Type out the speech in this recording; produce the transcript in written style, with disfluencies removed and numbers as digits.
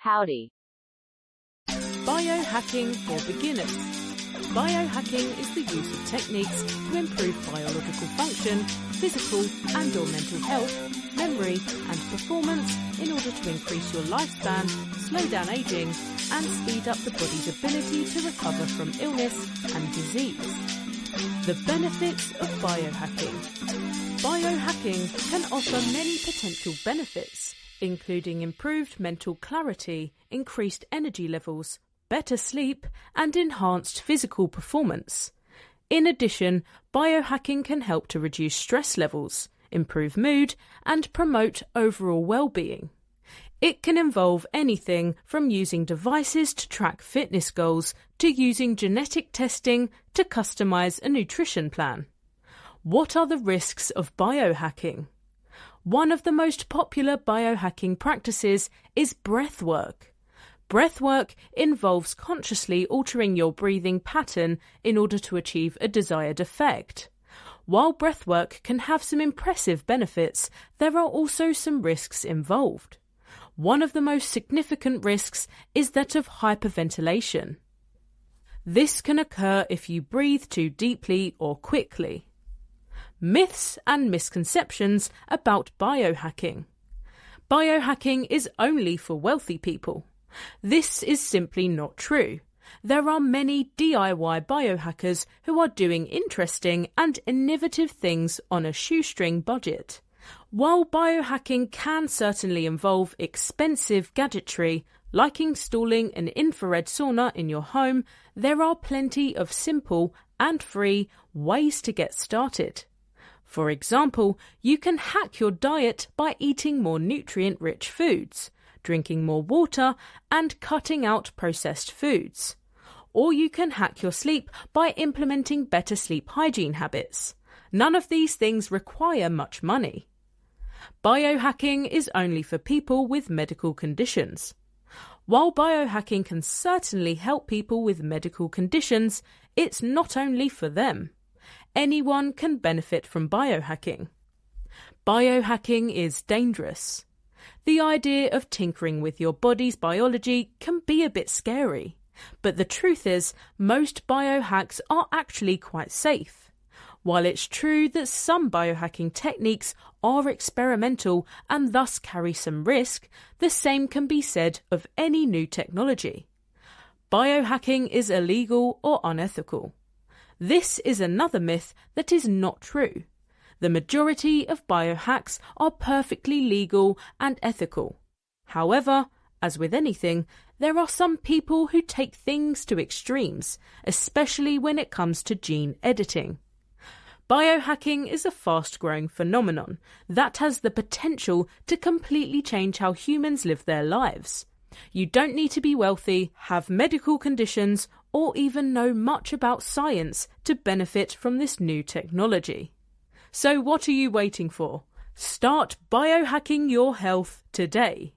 Howdy. Biohacking for beginners. Biohacking is the use of techniques to improve biological function, physical and or mental health, memory and performance in order to increase your lifespan, slow down aging and speed up the body's ability to recover from illness and disease. The benefits of biohacking. Biohacking can offer many potential benefits, including improved mental clarity, increased energy levels, better sleep, and enhanced physical performance. In addition, biohacking can help to reduce stress levels, improve mood, and promote overall well-being. It can involve anything from using devices to track fitness goals to using genetic testing to customize a nutrition plan. What are the risks of biohacking? One of the most popular biohacking practices is breathwork. Breathwork involves consciously altering your breathing pattern in order to achieve a desired effect. While breathwork can have some impressive benefits, there are also some risks involved. One of the most significant risks is that of hyperventilation. This can occur if you breathe too deeply or quickly. Myths and misconceptions about biohacking. Biohacking is only for wealthy people. This is simply not true. There are many DIY biohackers who are doing interesting and innovative things on a shoestring budget. While biohacking can certainly involve expensive gadgetry, like installing an infrared sauna in your home, there are plenty of simple and free ways to get started. For example, you can hack your diet by eating more nutrient-rich foods, drinking more water, and cutting out processed foods. Or you can hack your sleep by implementing better sleep hygiene habits. None of these things require much money. Biohacking is only for people with medical conditions. While biohacking can certainly help people with medical conditions, it's not only for them. Anyone can benefit from biohacking. Biohacking is dangerous. The idea of tinkering with your body's biology can be a bit scary, but the truth is most biohacks are actually quite safe. While it's true that some biohacking techniques are experimental and thus carry some risk, the same can be said of any new technology. Biohacking is illegal or unethical. This is another myth that is not true. The majority of biohacks are perfectly legal and ethical. However, as with anything, there are some people who take things to extremes, especially when it comes to gene editing. Biohacking is a fast-growing phenomenon that has the potential to completely change how humans live their lives. You don't need to be wealthy, have medical conditions, or even know much about science to benefit from this new technology. So what are you waiting for? Start biohacking your health today.